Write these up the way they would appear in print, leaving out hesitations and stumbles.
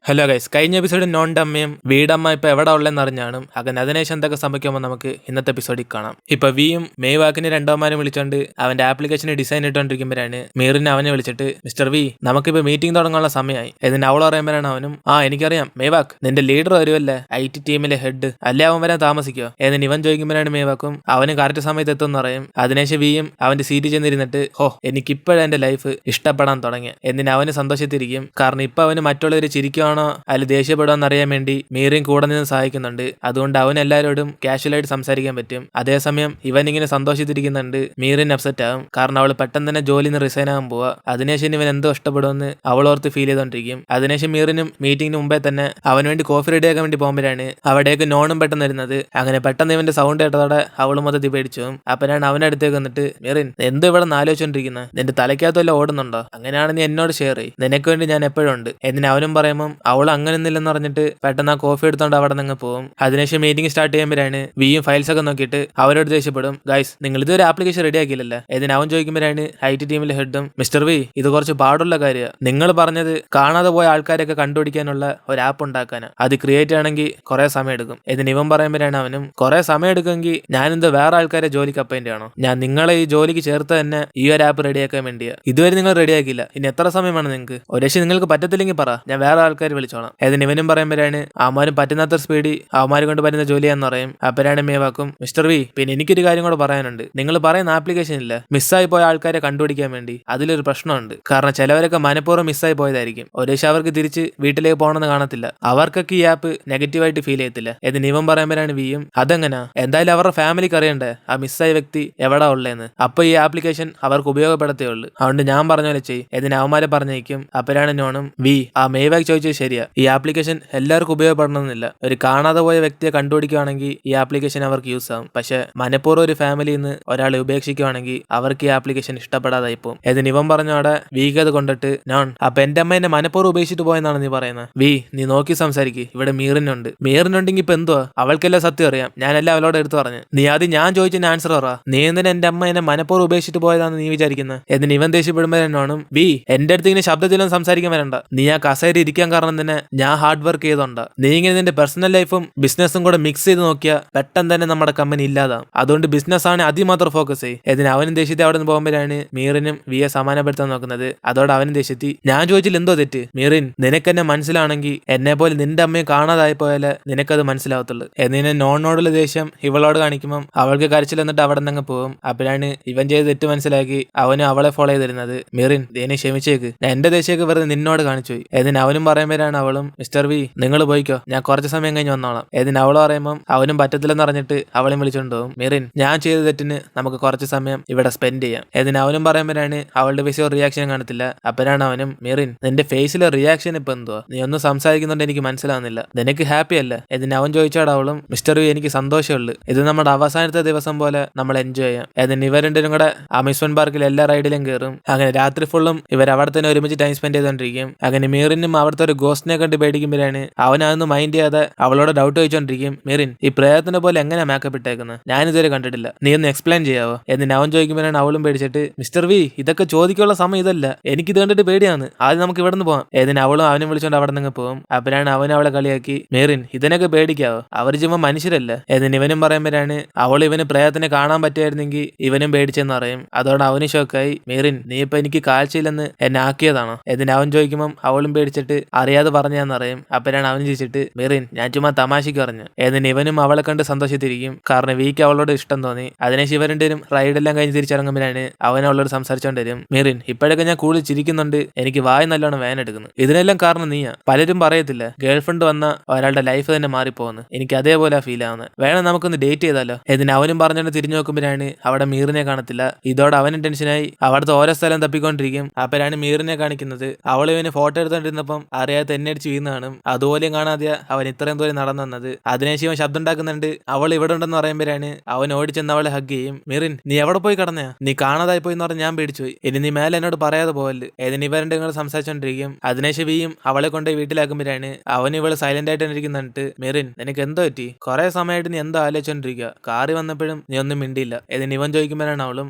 Hello guys, കഴിഞ്ഞ എപ്പിസോഡിൽ നോണിന്റെ അമ്മയും വീടമ്മ ഇപ്പൊ എവിടെ ഉള്ളതെന്ന് അറിഞ്ഞാണ്. അങ്ങനെ അതിനുശേഷം എന്തൊക്കെ സംഭവിക്കുമ്പോൾ നമുക്ക് ഇന്നത്തെ എപ്പിസോഡിൽ കാണാം. ഇപ്പൊ വിയും മേവാക്കിനെ രണ്ടാമാരും വിളിച്ചോണ്ട് അവന്റെ ആപ്ലിക്കേഷന് ഡിസൈൻ ഇട്ടോണ്ടിരിക്കുമ്പോഴാണ് മീറിനെ അവനെ വിളിച്ചിട്ട്, മിസ്റ്റർ വി, നമുക്കിപ്പോ മീറ്റിംഗ് തുടങ്ങാനുള്ള സമയമായി. ഇതിന് അവൾ പറയുമ്പോഴാണ് അവനും, എനിക്കറിയാം മേവാക്ക്, നിന്റെ ലീഡർ വരുമല്ലേ, IT ടീമിലെ ഹെഡ് അല്ലേ, അവൻ വരാൻ താമസിക്കോ എന്ന് ഇവൻ ചോദിക്കുമ്പോഴാണ് മേവാക്കും അവന് കറക്റ്റ് സമയത്ത് എത്തുമെന്ന് പറയും. അതിനുശേഷം വിയും അവന്റെ സീറ്റിൽ ചെന്നിരുന്നിട്ട്, എനിക്കിപ്പോഴാണ് എന്റെ ലൈഫ് ഇഷ്ടപ്പെടാൻ തുടങ്ങി എന്നിന് അവന് സന്തോഷത്തിരിക്കും. കാരണം ഇപ്പൊ അവന് മറ്റുള്ളവർ ചിരിക്കുകയാണോ അതിൽ ദേഷ്യപ്പെടുമെന്ന് അറിയാൻ വേണ്ടി മീറിയും കൂടെ നിന്ന് സഹായിക്കുന്നുണ്ട്. അതുകൊണ്ട് അവൻ എല്ലാവരോടും കാഷ്വലായിട്ട് സംസാരിക്കാൻ പറ്റും. അതേസമയം ഇവൻ ഇങ്ങനെ സന്തോഷിച്ചിരിക്കുന്നുണ്ട്, മീറിന് അപ്സെറ്റ് ആകും. കാരണം അവൾ പെട്ടെന്ന് തന്നെ ജോലിയിൽ നിന്ന് റിസൈൻ ആകാൻ പോവുക. അതിനുശേഷം ഇവൻ എന്തോ ഇഷ്ടപ്പെടുമെന്ന് അവളോർത്ത് ഫീൽ ചെയ്തോണ്ടിരിക്കും. അതിനുശേഷം മീറിനും മീറ്റിംഗിന് മുമ്പേ തന്നെ അവന് വേണ്ടി കോഫി റെഡിയാക്കാൻ വേണ്ടി പോകുമ്പോഴാണ് അവിടേക്ക് നോണും പെട്ടെന്ന് വരുന്നത്. അങ്ങനെ പെട്ടെന്ന് ഇവന്റെ സൗണ്ട് കേട്ടതോടെ അവൾ മൊത്തത്തിൽ പേടിച്ചു. അപ്പനാണ് അവന്റെ അടുത്തേക്ക് വന്നിട്ട്, മീറിൻ, എന്ത് ഇവിടെ ആലോചിച്ചോണ്ടിരിക്കുന്നത്, നിന്റെ തലയ്ക്കകത്ത് വല്ല ഓടുന്നുണ്ടോ? അങ്ങനെയാണ് നീ എന്നോട് ഷെയർ ചെയ്യും, നിനക്ക് വേണ്ടി ഞാൻ എപ്പോഴും ഉണ്ട് എന്നിന് അവനും പറയുമ്പോൾ അവൾ അങ്ങനെയൊന്നുമില്ലെന്ന് പറഞ്ഞിട്ട് പെട്ടെന്ന് ആ കോഫി എടുത്തോണ്ട് അവിടെ നിന്ന് പോകും. അതിനുശേഷം മീറ്റിംഗ് സ്റ്റാർട്ട് ചെയ്യുമ്പോഴാണ് വിയും ഫയൽസ് ഒക്കെ നോക്കിയിട്ട് അവരോട് ദേഷ്യപ്പെടും. ഗൈസ്, നിങ്ങൾ ഇതൊരു ആപ്ലിക്കേഷൻ റെഡി ആക്കിയില്ലല്ലേ ഇതിന് അവൻ ചോദിക്കുമ്പോഴാണ് IT ടീമിലെ ഹെഡും, മിസ്റ്റർ വി, ഇത് കുറച്ച് പാടുള്ള കാര്യമാണ്. നിങ്ങൾ പറഞ്ഞത് കാണാതെ പോയ ആൾക്കാരൊക്കെ കണ്ടുപിടിക്കാനുള്ള ഒരു ആപ്പ് ഉണ്ടാക്കാനാണ്. അത് ക്രിയേറ്റ് ആണെങ്കിൽ കുറെ സമയം എടുക്കും ഇതിന് ഇവൻ പറയുമ്പോഴാണ് അവനും, കുറെ സമയം എടുക്കുമെങ്കിൽ ഞാനെന്ത് വേറെ ആൾക്കാരെ ജോലിക്ക് അപ്പോയിന്റ് ആണോ? ഞാൻ നിങ്ങളെ ഈ ജോലിക്ക് ചേർത്ത് തന്നെ ഈ ഒരു ആപ്പ് റെഡിയാക്കാൻ വേണ്ടിയാ. ഇതുവരെ നിങ്ങൾ റെഡിയാക്കില്ല, ഇനി എത്ര സമയമാണ് നിങ്ങൾക്ക്? ഒരു പക്ഷേ നിങ്ങൾക്ക് പറ്റത്തില്ലെങ്കിൽ പറ, ഞാൻ വേറെ ആൾക്കാർ വിളിച്ചോളാം. ഇതിന് ഇവനും പറയുമ്പോഴാണ് അവന്മാരും പറ്റുന്നത്ര സ്പീഡിൽ അവന്മാർ കൊണ്ട് പറ്റുന്ന ജോലിയാന്ന് പറയും. അപ്പോഴാണ് മേവാക്കും, മിസ്റ്റർ വി, പിന്നെ എനിക്കൊരു കാര്യം കൂടെ പറയാനുണ്ട്. നിങ്ങൾ പറയുന്ന ആപ്ലിക്കേഷൻ ഇല്ല, മിസ്സായി പോയ ആൾക്കാരെ കണ്ടുപിടിക്കാൻ വേണ്ടി, അതിലൊരു പ്രശ്നമുണ്ട്. കാരണം ചിലവരൊക്കെ മനഃപൂർവ്വം മിസ്സായി പോയതായിരിക്കും. ഒരു പക്ഷേ അവർക്ക് തിരിച്ച് വീട്ടിലേക്ക് പോകണമെന്ന് കാണത്തില്ല. അവർക്കൊക്കെ ഈ ആപ്പ് നെഗറ്റീവായിട്ട് ഫീൽ ചെയ്യത്തില്ല എന്ന് ഇവൻ പറയുമ്പോഴാണ് വിയും, അതെങ്ങനാ? എന്തായാലും അവരുടെ ഫാമിലിക്ക് അറിയണ്ടേ ആ മിസ്സായ വ്യക്തി എവിടെ ഉള്ളതെന്ന്. അപ്പൊ ഈ ആപ്ലിക്കേഷൻ അവർക്ക് ഉപയോഗപ്പെടുത്തേ ഉള്ളൂ. അതുകൊണ്ട് ഞാൻ പറഞ്ഞ പോലെ ചെയ്യും ഇതിന് അവന്മാരെ പറഞ്ഞേക്കും. അപ്പോഴാണ് നോണും, വി, ആ മേവാക്ക് ചോദിച്ചത് ശരിയാ, ഈ ആപ്ലിക്കേഷൻ എല്ലാവർക്കും ഉപയോഗപ്പെടണമെന്നില്ല. ഒരു കാണാതെ പോയ വ്യക്തിയെ കണ്ടുപിടിക്കുകയാണെങ്കിൽ ഈ ആപ്ലിക്കേഷൻ അവർക്ക് യൂസ് ആവും. പക്ഷെ മനഃപൂർവ്വം ഒരു ഫാമിലിയിൽ നിന്ന് ഒരാളെ ഉപേക്ഷിക്കുകയാണെങ്കിൽ അവർക്ക് ഈ ആപ്ലിക്കേഷൻ ഇഷ്ടപ്പെടാതായി പോകും. ഇതിന് ഇവൻ പറഞ്ഞോടെ വിക്ക് അത് കൊണ്ടിട്ട്, നോൺ, അപ്പൊ എന്റെ അമ്മ എന്നെ മനഃപൂർവ്വം ഉപേക്ഷിച്ചിട്ട് പോയെന്നാണ് നീ പറയുന്നത്? വി, നീ നോക്കി സംസാരിക്ക്, ഇവിടെ മീറിനുണ്ടെങ്കിൽ ഇപ്പൊ എന്തുവാ? അവൾക്കെല്ലാം സത്യം അറിയാം, ഞാനെല്ലാം അവളോട് എടുത്തു പറഞ്ഞു. നീ ആദ്യം ഞാൻ ചോദിച്ചതിന് ആൻസർ പറ. നീ എന്തിനാ എന്റെ അമ്മ എന്നെ മനഃപൂർവ്വം ഉപേക്ഷിച്ചിട്ട് പോയതാണെന്ന് നീ വിചാരിക്കുന്നത്? എന്നിന് ഇവൻ ദേഷ്യപ്പെടുമ്പോഴാണ്, വി, എന്റെ അടുത്ത് ഇങ്ങനെ ശബ്ദത്തിലും സംസാരിക്കാൻ വരണ്ട. നീ ആ കസേര ഇരിക്കാൻ കാരണം തന്നെ ഞാൻ ഹാർഡ് വർക്ക് ചെയ്തോണ്ട. നീ ഇങ്ങനെ നിന്റെ പേഴ്സണൽ ലൈഫും ബിസിനസ്സും കൂടെ മിക്സ് ചെയ്ത് നോക്കിയാൽ പെട്ടെന്ന് തന്നെ നമ്മുടെ കമ്പനി ഇല്ലാതാവും. അതുകൊണ്ട് ബിസിനസ് ആണ് അതിൽ മാത്രം ഫോക്കസ് ചെയ്യും. ഇതിന് അവനും ദേഷ്യത്തിൽ അവിടെ നിന്ന് പോകുമ്പോഴാണ് മീറിനും വിയെ സമാനപ്പെടുത്താൻ നോക്കുന്നത്. അതോടെ അവനും ദേഷ്യത്തിൽ, ഞാൻ ചോദിച്ചില്ല എന്തോ തെറ്റ്? മീറിൻ, നിനക്കെന്നെ മനസ്സിലാണെങ്കിൽ എന്നെ പോലെ നിന്റെ അമ്മയെ കാണാതായി പോയാല് നിനക്കത് മനസ്സിലാവത്തുള്ളൂ എന്നിനെ നോണിനോടുള്ള ദേഷ്യം ഇവളോട് കാണിക്കുമ്പോൾ അവൾക്ക് കരച്ചിൽ എന്നിട്ട് അവിടെ നിന്ന് പോകും. അപ്പോഴാണ് ഇവൻ ചെയ്ത് തെറ്റ് മനസ്സിലാക്കി അവനും അവളെ ഫോളോ ചെയ്തിരുന്നത്. മീറിൻ, ഇതിനെ ക്ഷമിച്ചേക്ക്, ഞാൻ എന്റെ ദേഷ്യമൊക്കെ വെറുതെ നിന്നോട് കാണിച്ചു പോയി. ഇതിന് അവനും പറയുമ്പോഴാണ് അവളും, മിസ്റ്റർ വി, നിങ്ങൾ പോയിക്കോ, ഞാൻ കുറച്ച് സമയം കഴിഞ്ഞ് വന്നോളാം. ഇതിന് അവള് പറയുമ്പോൾ അവനും പറ്റത്തില്ലെന്ന് പറഞ്ഞിട്ട് അവളെ വിളിച്ചോണ്ട് പോകും. മീറിൻ, ഞാൻ ചെയ്ത തെറ്റിന് നമുക്ക് കുറച്ച് സമയം ഇവിടെ സ്പെൻഡ് ചെയ്യാം. ഇതിന് അവനും പറയുമ്പോഴാണ് അവളുടെ ഫേസിൽ റിയാക്ഷൻ കാണത്തില്ല. അപ്പോഴാണ് അവനും, മീറിൻ, നിന്റെ ഫേസിലെ റിയാക്ഷൻ ഇപ്പൊ എന്തുവാ? നീ ഒന്നും സംസാരിക്കുന്നുണ്ട് എനിക്ക് മനസ്സിലാവുന്നില്ല, നിനക്ക് ഹാപ്പി അല്ല? ഇതിന് അവൻ ചോദിച്ചോട് അവളും, മിസ്റ്റർ വി, എനിക്ക് സന്തോഷമുള്ളൂ, ഇത് നമ്മുടെ അവസാനത്തെ ദിവസം പോലെ നമ്മൾ എൻജോയ് ചെയ്യാം. ഇതിന് ഇവർ രണ്ടും കൂടെ അമ്യൂസ്മെന്റ് പാർക്കിൽ എല്ലാ റൈഡിലും കയറും. അങ്ങനെ രാത്രി ഫുള്ളും ഇവർ അവിടെ തന്നെ ഒരുമിച്ച് ടൈം സ്പെൻഡ് ചെയ്തോണ്ടിരിക്കും. അങ്ങനെ മീറിനും അവിടുത്തെ ഒരു ഗോസ്റ്റിനെ കണ്ട് പേടിക്കുമ്പോഴാണ് അവനതൊന്നും മൈൻഡ് ചെയ്യാതെ അവളോട് ഡൗട്ട് ചോദിച്ചോണ്ടിരിക്കും. മീറിൻ, ഈ പ്രേതത്തിന്റെ പോലെ എങ്ങനെ മേക്കപ്പ് ഇട്ടേക്കുന്നത്? ഞാനിതുവരെ കണ്ടിട്ടില്ല, നീ ഒന്ന് എക്സ്പ്ലെയിൻ ചെയ്യാവോ? എന്നിട്ട് അവൻ ചോദിക്കുമ്പോഴാണ് അവളും പേടിച്ചിട്ട്, മിസ്റ്റർ വി, ഇതൊക്കെ ചോദിക്കാനുള്ള സമയം ഇതല്ല, എനിക്കിത് കണ്ടിട്ട് പേടിയാണ്, ആദ്യം നമുക്ക് ഇവിടെ നിന്ന് പോകാം. ഏതിന് അവളും അവനും വിളിച്ചോണ്ട് അവിടെ നിന്ന് പോകും. അപ്പോഴാണ് അവൻ അവളെ കളിയാക്കി, മീറിൻ, ഇതിനൊക്കെ പേടിക്കാവോ? അവർ ചുമ്മാ മനുഷ്യരല്ല. ഏതിന് ഇവനും പറയുമ്പോഴാണ് അവൾ ഇവന് പ്രേതത്തിനെ കാണാൻ പറ്റിയായിരുന്നെങ്കിൽ ഇവനും പേടിച്ചെന്ന് പറയും. അതോടെ അവന് ഷോക്കായി, മീറിൻ, നീ ഇപ്പൊ എനിക്ക് കാഴ്ചയില്ലെന്ന് എന്നെ ആക്കിയതാണോ? എന്നിട്ട് അവൻ ചോദിക്കുമ്പോൾ അവളും പേടിച്ചിട്ട് അറിയാതെ പറഞ്ഞാന്ന് അറിയും. അപ്പോഴാണ് അവൻ ചോദിച്ചിട്ട്, മീറിൻ, ഞാൻ ചുമ്മാ തമാശക്ക് പറഞ്ഞു. എന്നിട്ട് ഇവനും അവളെ കണ്ട് സന്തോഷത്തിരിക്കും. കാരണം വീക്ക് അവളോട് ഇഷ്ടം തോന്നി. അതിനെ ശിവരണ്ടേരും റൈഡെല്ലാം കഴിഞ്ഞ് തിരിച്ചിറങ്ങുമ്പോഴാണ് അവൻ അവളോട് സംസാരിച്ചോണ്ട് വരും. മീറിൻ, ഇപ്പോഴൊക്കെ ഞാൻ കൂടുതൽ ചിരിക്കുന്നുണ്ട്, എനിക്ക് വായി നല്ലോണം വേനെടുക്കുന്നു. ഇതിനെല്ലാം കാരണം നീയാ. പലരും പറയത്തില്ല ഗേൾ ഫ്രണ്ട് വന്ന ഒരാളുടെ ലൈഫ് തന്നെ മാറിപ്പോകുന്നു, എനിക്ക് അതേപോലെ ഫീൽ ആവുന്നത്. വേണം നമുക്കൊന്ന് ഡേറ്റ് ചെയ്താലോ? ഇതിന് അവനും പറഞ്ഞോണ്ട് തിരിഞ്ഞു നോക്കുമ്പോഴാണ് അവിടെ മീറിനെ കാണത്തില്ല. ഇതോടെ അവനും ടെൻഷനായി അവിടുത്തെ ഓരോ സ്ഥലം തപ്പിക്കൊണ്ടിരിക്കും. അപ്പോഴാണ് മീറിനെ കാണിക്കുന്നത്. അവൾ ഇവന് ഫോട്ടോ എടുത്തോണ്ടിരുന്നപ്പം അറിയാതെ എന്നെ അടിച്ച് വീണ് കാണും. അതുപോലെയും കാണാതെ അവൻ ഇത്രയും ദൂരം നടന്നു വന്നത്. അതിനുശേഷം അവൻ ശബ്ദം ഉണ്ടാക്കുന്നുണ്ട്. അവൾ ഇവിടെ ഉണ്ടെന്ന് പറയുമ്പോഴാണ് അവൻ ഓടിച്ചെന്ന് അവളെ ഹഗ് ചെയ്യും. മീറിൻ, നീ എവിടെ പോയി കിടന്നയാ? നീ കാണാതായി പോയി എന്ന് പറഞ്ഞ് ഞാൻ പേടിച്ചുപോയി. ഇനി നീ മേലെ എന്നോട് പറയാതെ പോവല്ല്. ഏതിന് ഇവരുടെ നിങ്ങൾ സംസാരിച്ചോണ്ടിരിക്കും. അതിനുശേഷം വിയും അവളെ കൊണ്ട് വീട്ടിലാക്കുമ്പോഴാണ് അവൻ ഇവള് സൈലന്റ് ആയിട്ട് ഇരിക്കുന്നുണ്ട്. മീറിൻ, നിനക്ക് എന്തോ പറ്റി? കുറെ സമയമായിട്ട് നീ എന്തോ ആലോചിച്ചോണ്ടിരിക്കുക, കാറി വന്നപ്പോഴും നീ ഒന്നും മിണ്ടിയില്ല. ഏതിന് ഇവൻ ചോദിക്കുമ്പോഴാണ് അവളും,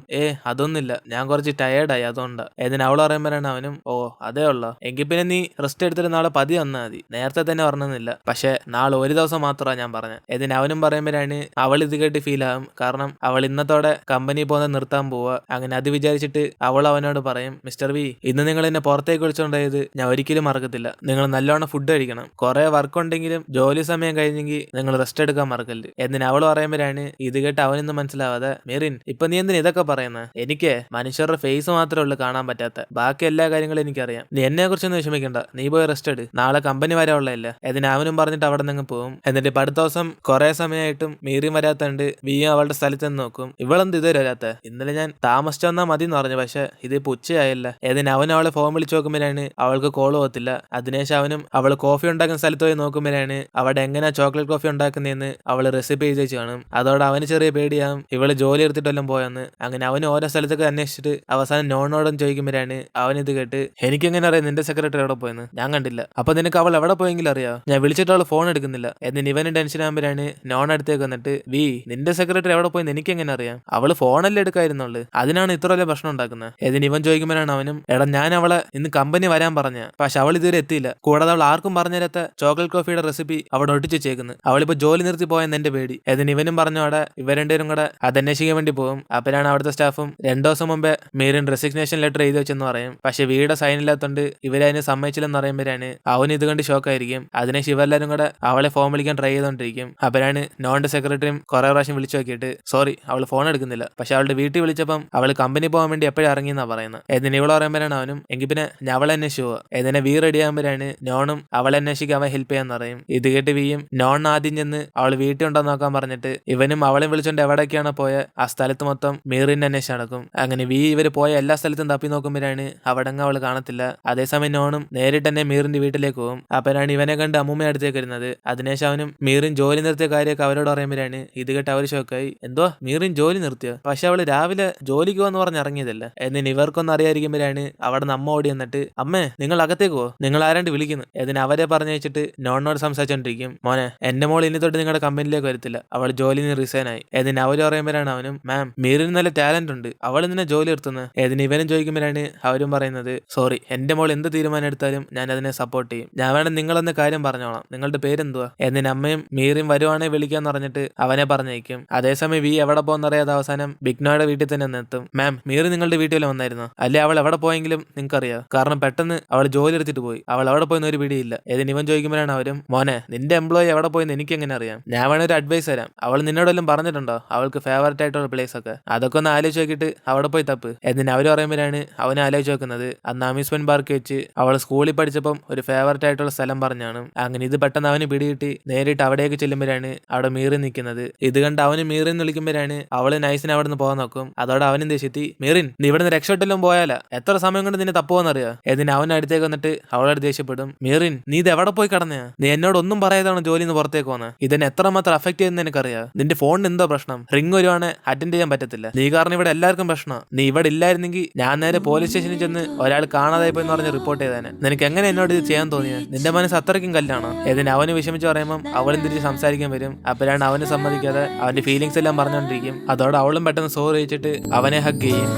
അതൊന്നുമില്ല, ഞാൻ കുറച്ച് ടയേർഡായി അതുകൊണ്ടാ. ഏതിന് അവൾ പറയുമ്പോഴാണ് അവനും, അതേ ഉള്ളോ? എങ്കിൽ പിന്നെ നീ റെസ്റ്റ് എടുത്തിട്ട് നാളെ നാളെ പതി വന്നാൽ മതി, നേരത്തെ തന്നെ പറഞ്ഞെന്നില്ല, പക്ഷെ നാളെ ഒരു ദിവസം മാത്രമാണ് ഞാൻ പറഞ്ഞത്. ഇതിന് അവനും പറയുമ്പോഴാണ് അവൾ ഇത് കേട്ട് ഫീൽ ആകും. കാരണം അവൾ ഇന്നത്തോടെ കമ്പനി പോകുന്നത് നിർത്താൻ പോവുക. അങ്ങനെ അത് വിചാരിച്ചിട്ട് അവൾ അവനോട് പറയും, മിസ്റ്റർ വി, ഇന്ന് നിങ്ങൾ എന്നെ പുറത്തേക്ക് വിളിച്ചോണ്ടായത് ഞാൻ ഒരിക്കലും മറക്കത്തില്ല. നിങ്ങൾ നല്ലോണം ഫുഡ് കഴിക്കണം, കുറെ വർക്ക് ഉണ്ടെങ്കിലും ജോലി സമയം കഴിഞ്ഞെങ്കിൽ നിങ്ങൾ റെസ്റ്റ് എടുക്കാൻ മറക്കല്ല്. എന്നിന് അവൾ പറയുമ്പോഴാണ് ഇത് കേട്ട് അവനൊന്നും മനസ്സിലാവാതെ, മെറിൻ ഇപ്പൊ നീ എന്തിനാ ഇതൊക്കെ പറയുന്നത്? എനിക്ക് മനുഷ്യരുടെ ഫേസ് മാത്രമേ ഉള്ളൂ കാണാൻ പറ്റാത്ത, ബാക്കി എല്ലാ കാര്യങ്ങളും എനിക്കറിയാം. നീ എന്നെ കുറിച്ചൊന്നും വിഷമിക്കണ്ട, നീ പോയി റെസ്റ്റ് എടു, നാളെ കമ്പനി വരാനുള്ളതല്ല. ഇതിന് അവനും പറഞ്ഞിട്ട് അവിടെ നിന്ന് പോകും. എന്നിട്ട് ഇപ്പൊ അടുത്ത ദിവസം കുറെ സമയമായിട്ടും മീറിയും വരാത്തണ്ട് വിയും അവളുടെ സ്ഥലത്ത് നിന്ന് നോക്കും. ഇവളെന്ത് ഇതുവരെ വരാത്ത? ഇന്നലെ ഞാൻ താമസിച്ചു വന്നാൽ മതി എന്ന് പറഞ്ഞു, പക്ഷെ ഇതിപ്പോ ഉച്ചയായല്ല. ഏതിന് അവൻ അവളെ ഫോൺ വിളിച്ച് നോക്കുമ്പോഴാണ് അവൾക്ക് കോൾ പോകത്തില്ല. അതിനുശേഷം അവനും അവൾ കോഫി ഉണ്ടാക്കുന്ന സ്ഥലത്ത് പോയി നോക്കുമ്പോഴാണ് അവിടെ എങ്ങനെയാ ചോക്ലേറ്റ് കോഫി ഉണ്ടാക്കുന്നതെന്ന് അവള് റെസിപ്പി എഴുതി കാണും. അതോടെ അവന് ചെറിയ പേടിയാവും ഇവള് ജോലി എടുത്തിട്ടെല്ലാം പോയെന്ന്. അങ്ങനെ അവന് ഓരോ സ്ഥലത്തൊക്കെ അന്വേഷിച്ചിട്ട് അവസാനം നോണോടും ചോദിക്കുമ്പോഴാണ് അവൻ ഇത് കേട്ട്, എനിക്കെങ്ങനെ അറിയാം നിന്റെ സെക്രട്ടറി എവിടെ പോയെന്ന്? ഞാൻ കണ്ടില്ല. അപ്പൊ നിനക്ക് അവൾ എവിടെ പോയെങ്കിലും അറിയാം? ഞാൻ വിളിച്ചിട്ട് അവൾ ഫോൺ എടുക്കുന്നില്ല. എന്നിന് ഇവന് ടെൻഷൻ ആകുമ്പോഴാണ് നോൺ അടുത്തേക്ക് വന്നിട്ട്, വി, നിന്റെ സെക്രട്ടറി എവിടെ പോയെന്ന് എനിക്ക് എങ്ങനെ അറിയാം? അവള് ഫോണല്ലേ എടുക്കായിരുന്നുള്ളു, അതിനാണ് ഇത്ര വലിയ പ്രശ്നം ഉണ്ടാക്കുന്നത്. ഇതിന് ഇവൻ ചോദിക്കുമ്പോഴാണ് അവനും, എടാ ഞാൻ അവളെ ഇന്ന് കമ്പനി വരാൻ പറഞ്ഞ, പക്ഷെ അവൾ ഇതുവരെ എത്തിയില്ല. കൂടാതെ അവൾ ആർക്കും പറഞ്ഞിരത്ത ചോക്ലേറ്റ് കോഫിയുടെ റെസിപ്പി അവിടെ ഒട്ടിച്ചു വെച്ചേക്കുന്നു. അവളിപ്പോ ജോലി നിർത്തി പോയെന്ന് എന്റെ പേടി. ഇതിന് ഇവനും പറഞ്ഞു അവിടെ ഇവർ രണ്ടുപേരും കൂടെ അതന്വേഷിക്കാൻ വേണ്ടി പോകും. അപ്പോഴാണ് അവിടുത്തെ സ്റ്റാഫും 2 ദിവസം മുമ്പേ മീറിൻ റെസിഗ്നേഷൻ ലെറ്റർ എഴുതി വെച്ചെന്ന് പറയും. പക്ഷെ വീടെ സൈൻ ഇല്ലാത്തോണ്ട് ഇവരതിന് സമ്മതിച്ചില്ലെന്ന് പറയുമ്പോഴാണ് അവൻ ഇത് കണ്ട് ഷോക്കായിരിക്കും. അതിനുശേഷം ഇവരെല്ലാരും കൂടെ അവളെ ഫോൺ വിളിക്കാൻ ട്രൈ ചെയ്തോണ്ടിരിക്കും. അപ്പോഴാണ് നോണിന്റെ സെക്രട്ടറിയും കുറെ പ്രാവശ്യം വിളിച്ചു നോക്കിയിട്ട്, സോറി അവൾ ഫോൺ എടുക്കുന്നില്ല, പക്ഷെ അവളുടെ വീട്ടിൽ വിളിച്ചപ്പം അവൾ കമ്പനി പോകാൻ വേണ്ടി എപ്പോഴും ഇറങ്ങിയെന്നാ പറയുന്നത്. എന്നിന് ഇവള് പറയുമ്പോഴാണ് അവനും, എങ്കിൽ പിന്നെ ഞാൻ അവളെ അന്വേഷിച്ചു പോവാ. ഇതിനെ വി റെഡി ആകുമ്പോഴാണ് നോണും അവളെ അന്വേഷിക്കാൻ അവൻ ഹെൽപ്പ് ചെയ്യാന്ന് പറയും. ഇത് കേട്ട് വിയും നോൺ ആദ്യം ചെന്ന് അവൾ വീട്ടിൽ ഉണ്ടോ നോക്കാൻ പറഞ്ഞിട്ട് ഇവനും അവളെ വിളിച്ചോണ്ട് എവിടേക്കാണ് പോയ ആ സ്ഥലത്ത് മൊത്തം മീറിന്റെ അന്വേഷിച്ച് നടക്കും. അങ്ങനെ വി ഇവര് പോയ എല്ലാ സ്ഥലത്തും തപ്പി നോക്കുമ്പോഴാണ് അവിടെങ്ങ് അവൾ കാണത്തില്ല. അതേസമയം നോണും നേരിട്ട് തന്നെ മീറിന്റെ വീട്ടിലേക്ക് പോകും. അപ്പോഴാണ് ഇവനെ കണ്ട് അമ്മൂമ്മ അടുത്തേക്ക് വരുന്നത്. അതിനുശേഷം അവനും മീറിൻ ജോലി നിർത്തിയ കാര്യമൊക്കെ അവരോട് പറയുമ്പോഴാണ് ഇത് കേട്ട് അവർ ഷോക്കായി. എന്തോ മീറിൻ ജോലി നിർത്തിയോ? പക്ഷെ അവള് രാവിലെ ജോലിക്ക് പോന്ന് പറഞ്ഞ് ഇറങ്ങിയതല്ല. എന്നിന് ഇവർക്കൊന്നും അറിയാതിരിക്കുമ്പോഴാണ് അവിടെ അമ്മ ഓടി വന്നിട്ട്, അമ്മേ നിങ്ങൾ അകത്തേക്ക് പോ, നിങ്ങൾ ആരാണ്ട് വിളിക്കുന്നു. ഇതിന് അവരെ പറഞ്ഞു വെച്ചിട്ട് നോണിനോട് സംസാരിച്ചോണ്ടിരിക്കും, മോനെ എന്റെ മോൾ ഇനി തൊട്ട് നിങ്ങളുടെ കമ്പനിയിലേക്ക് വരത്തില്ല, അവൾ ജോലി നിന്ന് റിസൈൻ ആയി. ഇതിന് അവര് പറയുമ്പോഴാണ് അവനും, മാം മീറിന് നല്ല ടാലന്റ് ഉണ്ട്, അവൾ നിന്നെ ജോലി നിർത്തുന്നത്. ഇതിന് ഇവനും ചോദിക്കുമ്പോഴാണ് അവരും പറയുന്നത്, സോറി എന്റെ മോൾ എന്ത് തീരുമാനം എടുത്താലും ഞാൻ അതിനെ സപ്പോർട്ട് ചെയ്യും, ഞാൻ വേണം നിങ്ങളെന്ന കാര്യം പറഞ്ഞോളാം, നിങ്ങളുടെ പേരെന്തുവാ? എന്നിന് അമ്മയും മീറിൻ വരുവാണെങ്കിൽ വിളിക്കാന്ന് പറഞ്ഞിട്ട് അവനെ പറഞ്ഞേക്കും. അതേസമയം വി എവിടെ പോകുന്നറിയാതെ അവസാനം ബിഗ്നോയുടെ വീട്ടിൽ തന്നെ എത്തും. മാം മീറി നിങ്ങളുടെ വീട്ടിൽ വന്നായിരുന്നു അല്ലെ? അവൾ എവിടെ പോയെങ്കിലും നിങ്ങൾക്ക് അറിയാം? കാരണം പെട്ടെന്ന് അവൾ ജോലി എടുത്തിട്ട് പോയി, അവൾ എവിടെ പോയെന്ന് ഒരു പിടിയില്ല. ഇതിന് ഇവൻ ചോദിക്കുമ്പോഴാണ് അവരും, മോനെ നിന്റെ എംപ്ലോയി എവിടെ പോയെന്ന് എനിക്ക് എങ്ങനെ അറിയാം? ഞാൻ വേണേ ഒരു അഡ്വൈസ് തരാം, അവൾ നിന്നോടെല്ലാം പറഞ്ഞിട്ടുണ്ടോ അവൾക്ക് ഫേവറേറ്റ് ആയിട്ടുള്ള പ്ലേസ് ഒക്കെ? അതൊക്കെ ഒന്ന് ആലോചിച്ച് നോക്കിയിട്ട് അവിടെ പോയി തപ്പ്. എന്നിന് അവർ പറയുമ്പോഴാണ് അവനെ ആലോചിച്ച് നോക്കുന്നത് അന്ന് അമ്യൂസ്മെന്റ് പാർക്ക് വെച്ച് അവൾ സ്കൂളിൽ പഠിച്ചപ്പം ഒരു ഫേവറേറ്റ് ആയിട്ടുള്ള സ്ഥലം പറഞ്ഞാണ്. അങ്ങനെ ഇത് പെട്ടെന്ന് അവന് പിടികിട്ടി നേരിട്ട് അവിടേക്ക് ചെല്ലുമ്പോഴാണ് അവിടെ മീറി നിൽക്കുന്നത്. ഇത് കണ്ട് അവന് മീറി വിളിക്കുമ്പോഴാണ് അവള് നൈസിന് അവിടെ നിന്ന് പോകാൻ നോക്കും. അതോടെ അവനും ദേഷ്യത്തി, മീറിൻ നീ ഇവിടെ നിന്ന് രക്ഷപ്പെട്ടെല്ലാം പോയാലാ എത്ര സമയം കൊണ്ട് നിന്നെ തപ്പുവെന്നറിയാം. എന്നിന് അവൻ അടുത്തേക്ക് വന്നിട്ട് അവളോട് ദേഷ്യപ്പെടും, മീറിൻ നീ ഇത് എവിടെ പോയി കടന്നയാ? നീ എന്നോട് ഒന്നും പറയാതാണ് ജോലിന്ന് പുറത്തേക്ക് വന്നത്, ഇതിനെ എത്രമാത്രം അഫക്ട് ചെയ്യുന്ന എനിക്കറിയാം. നിന്റെ ഫോണിന് എന്തോ പ്രശ്നം, റിംഗ് വരുവാണ് അറ്റൻഡ് ചെയ്യാൻ പറ്റത്തില്ല, നീ കാരണം ഇവിടെ എല്ലാവർക്കും പ്രശ്നം. നീ ഇവിടെ ഇല്ലായിരുന്നെങ്കിൽ ഞാൻ നേരെ പോലീസ് സ്റ്റേഷനിൽ ചെന്ന് ഒരാൾ കാണാതായി പോയെന്ന് പറഞ്ഞ് റിപ്പോർട്ട് ചെയ്തേനെ. നിനക്ക് എങ്ങനെ എന്നോട് ഇത് ചെയ്യാൻ തോന്നിയ? നിന്റെ മനസ്സ് അത്രയ്ക്കും കല്ലാണോ? ഇതിന് അവന് വിഷമിച്ച് പറയുമ്പോൾ അവളും തിരിച്ച് സംസാരിക്കാൻ വരും. അപ്പോഴാണ് അവന് സമ്മതിക്കാതെ അവന്റെ ഫീലിങ്സ് എല്ലാം പറഞ്ഞുകൊണ്ടിരിക്കും. അതോടെ അവളും പെട്ടെന്ന് സോറി വെച്ചിട്ട് അവനെ ഹഗ് ചെയ്യും.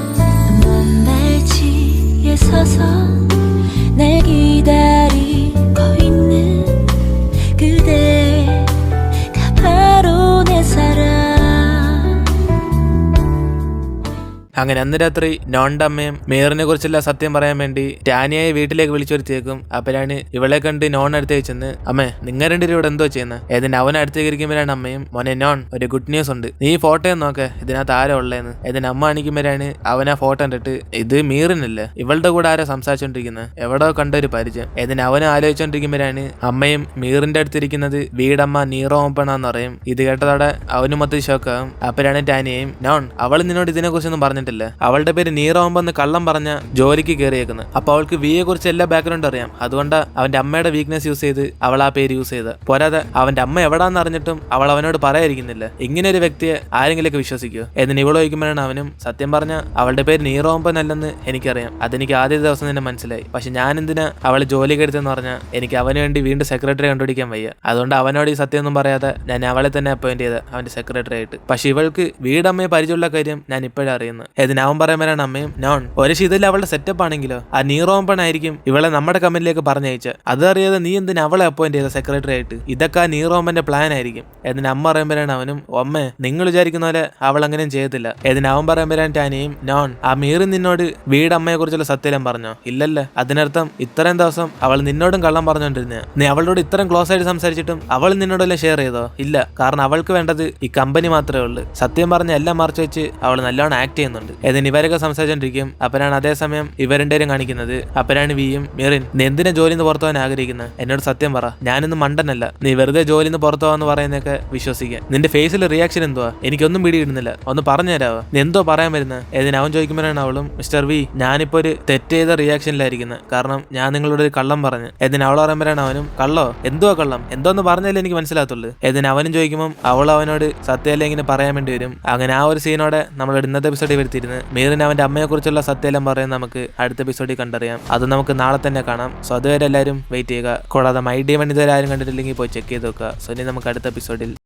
അങ്ങനെ അന്ന് രാത്രി നോണിന്റെ അമ്മയും മീറിനെ കുറിച്ചുള്ള സത്യം പറയാൻ വേണ്ടി ടാനിയായെ വീട്ടിലേക്ക് വിളിച്ചു വരുത്തിയേക്കും. അപ്പോഴാണ് ഇവളെ കണ്ട് നോൺ അടുത്തേക്ക് ചെന്ന്, അമ്മേ നിങ്ങൾ രണ്ടുപേരും ഇവിടെ എന്തോ ചെയ്യുന്നത്? ഏതിന് അവൻ അടുത്തേക്ക് ഇരിക്കുമ്പോഴാണ് അമ്മയും, മോനെ നോൺ ഒരു ഗുഡ് ന്യൂസ് ഉണ്ട്, നീ ഈ ഫോട്ടോ നോക്കെ ഇതിനകത്ത് ആരോ ഉള്ളതെന്ന്. ഏതിന് അമ്മ കാണിക്കുമ്പോഴാണ് അവൻ ആ ഫോട്ടോ കണ്ടിട്ട്, ഇത് മീറിനല്ലേ, ഇവളുടെ കൂടെ ആരാ സംസാരിച്ചോണ്ടിരിക്കുന്നത്, എവിടോ കണ്ടൊരു പരിചയം. ഏതിന് അവനെ ആലോചിച്ചോണ്ടിരിക്കുമ്പോഴാണ് അമ്മയും മീറിന്റെ അടുത്തിരിക്കുന്നത് വീടമ്മ നീറോ ഓപ്പണാന്ന് പറയും. ഇത് കേട്ടതോടെ അവനും മൊത്തം ഷോക്കാവും. അപ്പോഴാണ് ടാനിയയും, നോൺ അവൾ നിന്നോട് ഇതിനെ കുറിച്ചൊന്നും പറഞ്ഞിട്ടില്ല, അവളുടെ പേര് നീറോമ്പെന്ന് കള്ളം പറഞ്ഞ ജോലിക്ക് കയറിയേക്കുന്നത്. അപ്പൊ അവൾക്ക് വിയെ കുറിച്ച് എല്ലാ ബാക്ക്ഗ്രൗണ്ട് അറിയാം, അതുകൊണ്ട് അവന്റെ അമ്മയുടെ വീക്ക്നെസ് യൂസ് ചെയ്ത് അവൾ ആ പേര് യൂസ് ചെയ്ത്. പോരാതെ അവന്റെ അമ്മ എവിടാന്ന് അറിഞ്ഞിട്ടും അവൾ അവനോട് പറയാതിരിക്കുന്നില്ല. ഇങ്ങനെ ഒരു വ്യക്തിയെ ആരെങ്കിലൊക്കെ വിശ്വസിക്കുമോ? എന്നിന് ഇവള് ചോദിക്കുമ്പോഴാണ് അവനും, സത്യം പറഞ്ഞ അവളുടെ പേര് നീറോമ്പൻ അല്ലെന്ന് എനിക്കറിയാം, അതെനിക്ക് ആദ്യ ദിവസം തന്നെ മനസ്സിലായി. പക്ഷെ ഞാൻ എന്തിനാ അവളെ ജോലിക്ക് എടുത്തെന്ന് പറഞ്ഞാൽ എനിക്ക് അവന് വേണ്ടി വീണ്ടും സെക്രട്ടറി കണ്ടുപിടിക്കാൻ വയ്യ. അതുകൊണ്ട് അവനോട് ഈ സത്യം ഒന്നും പറയാതെ ഞാൻ അവളെ തന്നെ അപ്പോയിന്റ് ചെയ്ത അവന്റെ സെക്രട്ടറി ആയിട്ട്. പക്ഷെ ഇവൾക്ക് വീടമ്മയെ പരിചയമുള്ള കാര്യം ഞാൻ ഇപ്പോഴാണ് അറിയുന്നത്. ഇതിന് അവൻ പറയുമ്പോഴാണ് അമ്മയും നോൺ ഒരു ഇതിൽ അവളുടെ സെറ്റപ്പ് ആണെങ്കിലോ ആ നീറോമ്പൺ ആയിരിക്കും ഇവളെ നമ്മുടെ കമ്പനിയിലേക്ക് പറഞ്ഞയച്ച. അതറിയാതെ നീ എന്തിനാ അവളെ അപ്പോയിന്റ് ചെയ്ത സെക്രട്ടറി ആയിട്ട്? ഇതൊക്കെ ആ നീറോമ്പന്റെ പ്ലാൻ ആയിരിക്കും. ഇതിന് അമ്മ പറയുമ്പോഴാണ് അവനും അമ്മേ നിങ്ങൾ വിചാരിക്കുന്ന പോലെ അവൾ അങ്ങനെയും ചെയ്യത്തില്ല. ഇതിന് അവൻ പറയുമ്പോഴാണ് ടാനിയും നോൺ ആ മീറിൻ നിന്നോട് വീടമ്മയെ കുറിച്ചുള്ള സത്യം പറഞ്ഞോ? ഇല്ലല്ലോ. അതിനർത്ഥം ഇത്രയും ദിവസം അവൾ നിന്നോടും കള്ളം പറഞ്ഞോണ്ടിരുന്ന. നീ അവളോട് ഇത്രയും ക്ലോസ് ആയിട്ട് സംസാരിച്ചിട്ടും അവൾ നിന്നോടെല്ലാം ഷെയർ ചെയ്തോ? ഇല്ല. കാരണം അവൾക്ക് വേണ്ടത് ഈ കമ്പനി മാത്രമേ ഉള്ളൂ. സത്യം പറഞ്ഞ എല്ലാം മറച്ചു വെച്ച് അവൾ നല്ലോണം ആക്ട് ചെയ്യുന്നുണ്ട്. ഇതിന് ഇവരൊക്കെ സംസാരിച്ചോണ്ടിരിക്കും. അപ്പനാണ് അതേസമയം ഇവരെന്തേലും കാണിക്കുന്നത്. അപ്പനാണ് വിയും മീറിൻ നീ എന്തിനാ ജോലിന്ന് പുറത്തു പോകാൻ ആഗ്രഹിക്കുന്നത്? എന്നോട് സത്യം പറ. ഞാനൊന്നും മണ്ടനല്ല. നീ വെറുതെ ജോലിന്ന് പുറത്തു പോകാന്ന് പറയുന്നതൊക്കെ വിശ്വസിക്കാൻ. നിന്റെ ഫേസിൽ റിയാക്ഷൻ എന്തുവാ? എനിക്കൊന്നും പിടിയിടുന്നില്ല. ഒന്ന് പറഞ്ഞു തരാവോ? നീ എന്തോ പറയാൻ വരുന്നത്? ഇതിന് അവൻ ചോദിക്കുമ്പോഴാണ് അവളും മിസ്റ്റർ വി ഞാനിപ്പോ ഒരു തെറ്റ് ചെയ്ത റിയാക്ഷനിലായിരിക്കുന്നത്. കാരണം ഞാൻ നിങ്ങളോട് ഒരു കള്ളം പറഞ്ഞു. ഇതിന് അവൾ പറയുമ്പോഴാണ് അവനും കള്ളോ? എന്തുവാ കള്ളം? എന്തോന്ന് പറഞ്ഞാലേ എനിക്ക് മനസ്സിലാകത്തുള്ളൂ. ഇതിന് അവനും ചോദിക്കുമ്പോൾ അവൾ അവനോട് സത്യമല്ല ഇങ്ങനെ പറയാൻ വേണ്ടി വരും. അങ്ങനെ ആ ഒരു സീനോടെ നമ്മൾ ഇന്നത്തെ എപ്പിസോഡിൽ വരുത്തിയിരുന്നു. മീറിന് അവന്റെ അമ്മയെ കുറിച്ചുള്ള സത്യമെല്ലാം പറയാൻ നമുക്ക് അടുത്ത എപ്പിസോഡിൽ കണ്ടറിയാം. അത് നമുക്ക് നാളെ തന്നെ കാണാം. സോ അതുവരെ എല്ലാവരും വെയിറ്റ് ചെയ്യുക. കൂടാതെ മൈ ഡി വൺ ഇതുവരെ ആരും കണ്ടിട്ടില്ലെങ്കിൽ പോയി ചെക്ക് ചെയ്ത് നോക്കുക. സോ ഇനി നമുക്ക് അടുത്ത എപ്പിസോഡിൽ